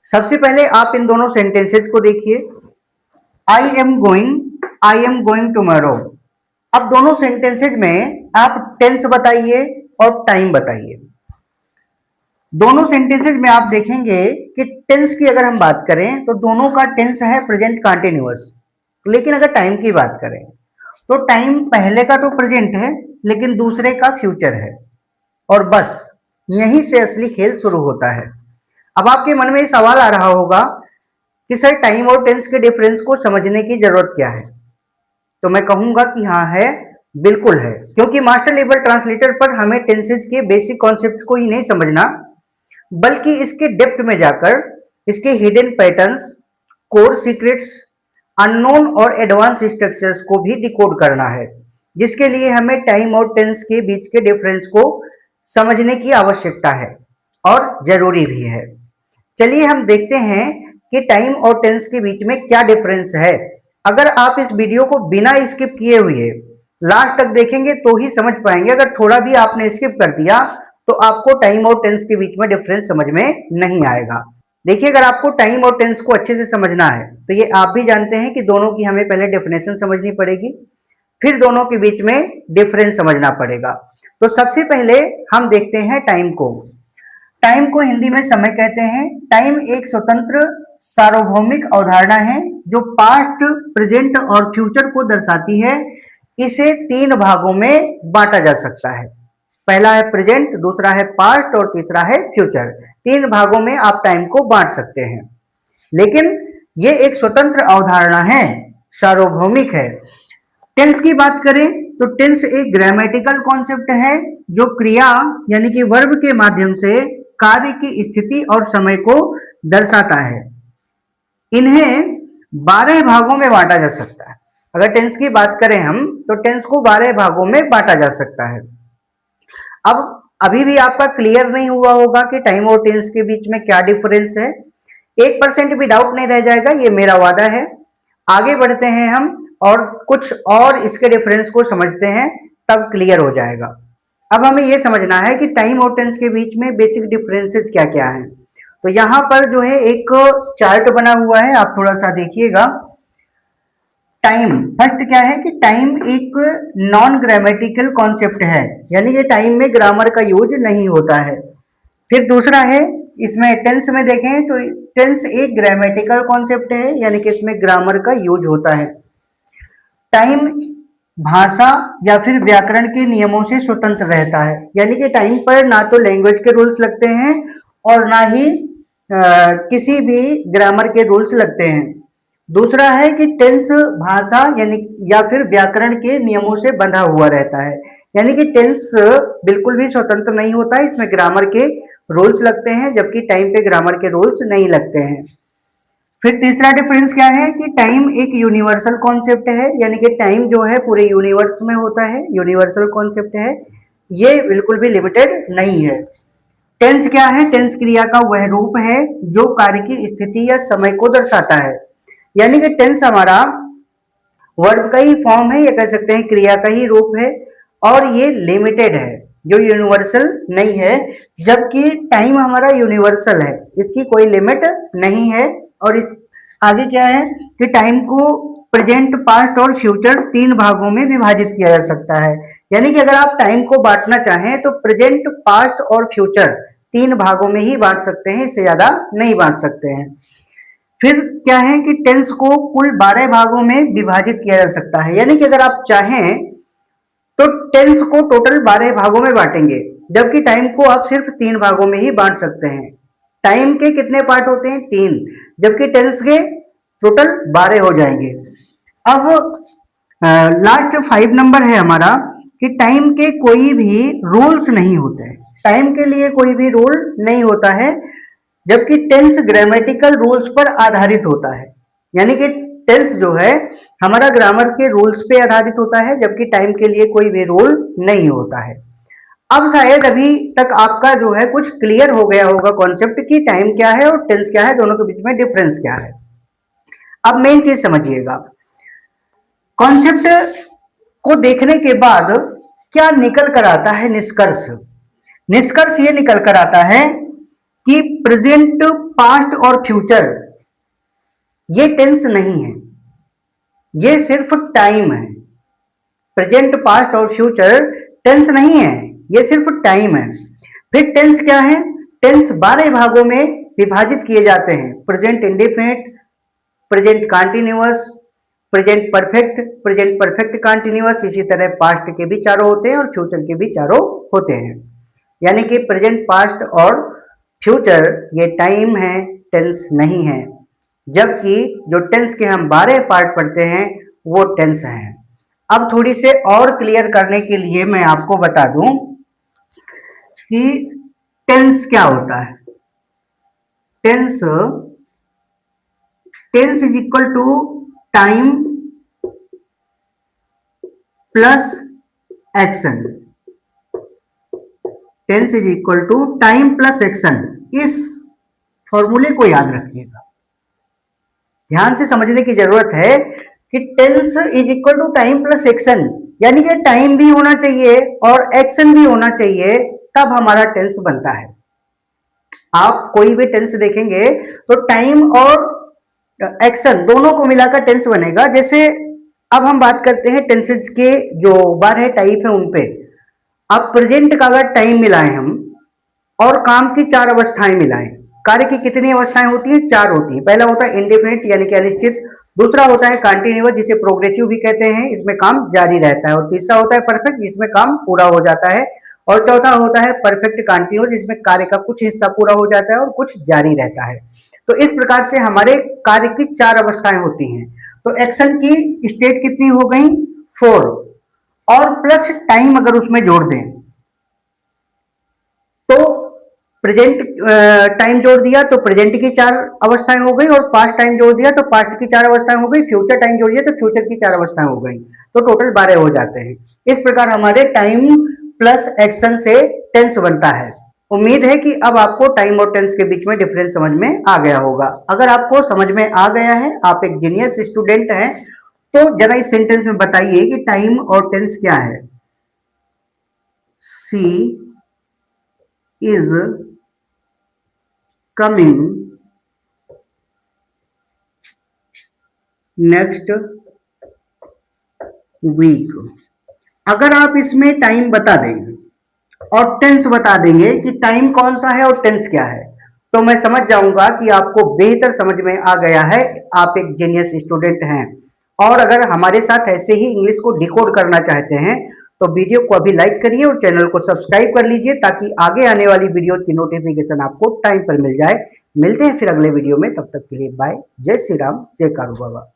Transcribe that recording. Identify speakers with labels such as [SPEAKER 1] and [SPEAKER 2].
[SPEAKER 1] सबसे पहले आप इन दोनों सेंटेंसेज को देखिए। I am going tomorrow. अब दोनों सेंटेंसेज में आप टेंस बताइए और टाइम बताइए। दोनों सेंटेंसेज में आप देखेंगे कि टेंस की अगर हम बात करें तो दोनों का टेंस है प्रेजेंट कंटिन्यूअस, लेकिन अगर टाइम की बात करें तो टाइम पहले का तो प्रेजेंट है लेकिन दूसरे का फ्यूचर है, और बस यहीं से असली खेल शुरू होता है। अब आपके मन में सवाल आ रहा होगा कि सर टाइम और टेंस के डिफरेंस को समझने की जरूरत क्या है? तो मैं कहूंगा कि हाँ है, बिल्कुल है, क्योंकि मास्टर लेवल ट्रांसलेटर पर हमें टेंसेज के बेसिक कॉन्सेप्ट को ही नहीं समझना, बल्कि इसके डेप्थ में जाकर इसके hidden patterns, core secrets, unknown और एडवांस स्ट्रक्चर्स को भी डिकोड करना है, जिसके लिए हमें टाइम और टेंस के बीच के डिफरेंस को समझने की आवश्यकता है और जरूरी भी है। चलिए हम देखते हैं कि टाइम और टेंस के बीच में क्या डिफरेंस है। अगर आप इस वीडियो को बिना स्किप किए हुए लास्ट तक देखेंगे तो ही समझ पाएंगे। अगर थोड़ा भी आपने स्किप कर दिया तो आपको टाइम और टेंस के बीच में डिफरेंस समझ में नहीं आएगा। देखिए, अगर आपको टाइम और टेंस को अच्छे से समझना है तो ये आप भी जानते हैं कि दोनों की हमें पहले डेफिनेशन समझनी पड़ेगी, फिर दोनों के बीच में डिफरेंस समझना पड़ेगा। तो सबसे पहले हम देखते हैं टाइम को। टाइम को हिंदी में समय कहते हैं। टाइम एक स्वतंत्र सार्वभौमिक अवधारणा है जो पास्ट, प्रेजेंट और फ्यूचर को दर्शाती है। इसे तीन भागों में बांटा जा सकता है। पहला है प्रेजेंट, दूसरा है पास्ट और तीसरा है फ्यूचर। तीन भागों में आप टाइम को बांट सकते हैं, लेकिन ये एक स्वतंत्र अवधारणा है, सार्वभौमिक है। टेंस की बात करें तो टेंस एक ग्रामेटिकल कॉन्सेप्ट है जो क्रिया यानी कि वर्ब के माध्यम से कार्य की स्थिति और समय को दर्शाता है। इन्हें 12 भागों में बांटा जा सकता है। अगर टेंस की बात करें हम तो टेंस को 12 भागों में बांटा जा सकता है। अब अभी भी आपका क्लियर नहीं हुआ होगा कि टाइम और टेंस के बीच में क्या डिफरेंस है। 1% भी डाउट नहीं रह जाएगा, ये मेरा वादा है। आगे बढ़ते हैं हम और कुछ और इसके डिफरेंस को समझते हैं, तब क्लियर हो जाएगा। अब हमें यह समझना है कि टाइम और टेंस के बीच में बेसिक डिफरेंसेस क्या क्या हैं। तो यहाँ पर जो है एक चार्ट बना हुआ है, आप थोड़ा सा देखिएगा। टाइम फर्स्ट क्या है कि टाइम एक नॉन ग्रामेटिकल कॉन्सेप्ट है, यानी कि टाइम में ग्रामर का यूज नहीं होता है। फिर दूसरा है, इसमें टेंस में देखें तो टेंस एक ग्रामेटिकल कॉन्सेप्ट है, यानी कि इसमें ग्रामर का यूज होता है। टाइम भाषा या फिर व्याकरण के नियमों से स्वतंत्र रहता है, यानी कि टाइम पर ना तो लैंग्वेज के रूल्स लगते हैं और ना ही किसी भी ग्रामर के रूल्स लगते हैं। दूसरा है कि टेंस भाषा यानी या फिर व्याकरण के नियमों से बंधा हुआ रहता है, यानी कि टेंस बिल्कुल भी स्वतंत्र नहीं होता है, इसमें ग्रामर के रूल्स लगते हैं, जबकि टाइम पे ग्रामर के रूल्स नहीं लगते हैं। फिर तीसरा डिफरेंस क्या है कि टाइम एक यूनिवर्सल कॉन्सेप्ट है, यानी कि टाइम जो है पूरे यूनिवर्स में होता है, यूनिवर्सल कॉन्सेप्ट है, ये बिल्कुल भी लिमिटेड नहीं है। टेंस क्या है? टेंस क्रिया का वह रूप है जो कार्य की स्थिति या समय को दर्शाता है, यानी कि टेंस हमारा वर्ब का ही फॉर्म है, या कह सकते हैं क्रिया का ही रूप है, और ये लिमिटेड है, जो यूनिवर्सल नहीं है। जबकि टाइम हमारा यूनिवर्सल है, इसकी कोई लिमिट नहीं है। और इस आगे क्या है कि टाइम को प्रेजेंट, पास्ट और फ्यूचर तीन भागों में विभाजित किया जा सकता है, यानी कि अगर आप टाइम को बांटना चाहें तो प्रेजेंट, पास्ट और फ्यूचर तीन भागों में ही बांट सकते हैं, इससे ज्यादा नहीं बांट सकते हैं। फिर क्या है कि टेंस को कुल 12 भागों में विभाजित किया जा सकता है, यानी कि अगर आप चाहें तो टेंस को टोटल 12 भागों में बांटेंगे, जबकि टाइम को आप सिर्फ 3 भागों में ही बांट सकते हैं। टाइम के कितने पार्ट होते हैं? 3, जबकि टेंस के टोटल 12 हो जाएंगे। अब लास्ट 5 नंबर है हमारा कि टाइम के कोई भी रूल्स नहीं होते हैं, टाइम के लिए कोई भी रूल नहीं होता है, जबकि टेंस ग्रामेटिकल रूल्स पर आधारित होता है, यानी कि टेंस जो है हमारा ग्रामर के रूल्स पे आधारित होता है, जबकि टाइम के लिए कोई भी रूल नहीं होता है। अब शायद अभी तक आपका जो है कुछ क्लियर हो गया होगा कॉन्सेप्ट कि टाइम क्या है और टेंस क्या है, दोनों के बीच में डिफरेंस क्या है। अब मेन चीज समझिएगा, कॉन्सेप्ट को देखने के बाद क्या निकल कर आता है निष्कर्ष। निष्कर्ष ये निकल कर आता है कि प्रेजेंट, पास्ट और फ्यूचर ये टेंस नहीं है, ये सिर्फ टाइम है। प्रेजेंट, पास्ट और फ्यूचर टेंस नहीं है, ये सिर्फ टाइम है। फिर टेंस क्या है? टेंस 12 भागों में विभाजित किए जाते हैं। Present indefinite, present continuous, present perfect, present perfect continuous, इसी तरह पास्ट के भी चारों होते हैं और फ्यूचर के भी चारों होते हैं। यानी कि प्रेजेंट, पास्ट और फ्यूचर ये टाइम है, टेंस नहीं है। जबकि जो टेंस के हम 12 पार्ट पढ़ते हैं वो टेंस है। अब थोड़ी से और क्लियर करने के लिए मैं आपको बता दूं कि टेंस क्या होता है। Tense tense is equal to time plus action. Tense is equal to time plus action. इस फॉर्मूले को याद रखिएगा, ध्यान से समझने की जरूरत है कि tense is equal to time plus action, यानी कि टाइम भी होना चाहिए और एक्शन भी होना चाहिए, तब हमारा टेंस बनता है। आप कोई भी टेंस देखेंगे तो टाइम और एक्शन दोनों को मिलाकर टेंस बनेगा। जैसे अब हम बात करते हैं टेंसेस के जो 12 टाइप है उन पे। अब प्रेजेंट का अगर टाइम मिलाएं हम और काम की 4 अवस्थाएं मिलाएं, कार्य की कितनी अवस्थाएं होती हैं? 4 होती हैं। पहला होता है इंडेफिनिट यानी कि अनिश्चित, दूसरा होता है कंटिन्यूअस जिसे प्रोग्रेसिव भी कहते हैं, इसमें काम जारी रहता है, और तीसरा होता है परफेक्ट जिसमें काम पूरा हो जाता है, और चौथा होता है परफेक्ट कंटिन्यूअस जिसमें कार्य का कुछ हिस्सा पूरा हो जाता है और कुछ जारी रहता है। तो इस प्रकार से हमारे कार्य की 4 अवस्थाएं होती हैं। तो एक्शन की स्टेट कितनी हो गई? 4, और प्लस टाइम अगर उसमें जोड़ दें तो प्रेजेंट टाइम जोड़ दिया तो प्रेजेंट की 4 अवस्थाएं हो गई, और पास्ट टाइम जोड़ दिया तो पास्ट की 4 अवस्थाएं हो गई, फ्यूचर टाइम जोड़ दिया तो फ्यूचर की 4 अवस्थाएं हो गई, तो टोटल 12 हो जाते हैं। इस प्रकार हमारे टाइम प्लस एक्शन से टेंस बनता है। उम्मीद है कि अब आपको टाइम और टेंस के बीच में डिफरेंस समझ में आ गया होगा। अगर आपको समझ में आ गया है, आप एक जीनियस स्टूडेंट हैं, तो जरा इस सेंटेंस में बताइए कि टाइम और टेंस क्या है। सी इज कमिंग नेक्स्ट वीक। अगर आप इसमें टाइम बता देंगे और टेंस बता देंगे कि टाइम कौन सा है और टेंस क्या है, तो मैं समझ जाऊंगा कि आपको बेहतर समझ में आ गया है, आप एक जीनियस स्टूडेंट हैं। और अगर हमारे साथ ऐसे ही इंग्लिश को डिकोड करना चाहते हैं तो वीडियो को अभी लाइक करिए और चैनल को सब्सक्राइब कर लीजिए, ताकि आगे आने वाली वीडियो की नोटिफिकेशन आपको टाइम पर मिल जाए। मिलते हैं फिर अगले वीडियो में, तब तक के लिए बाय। जय श्री राम, जय कारू बाबा।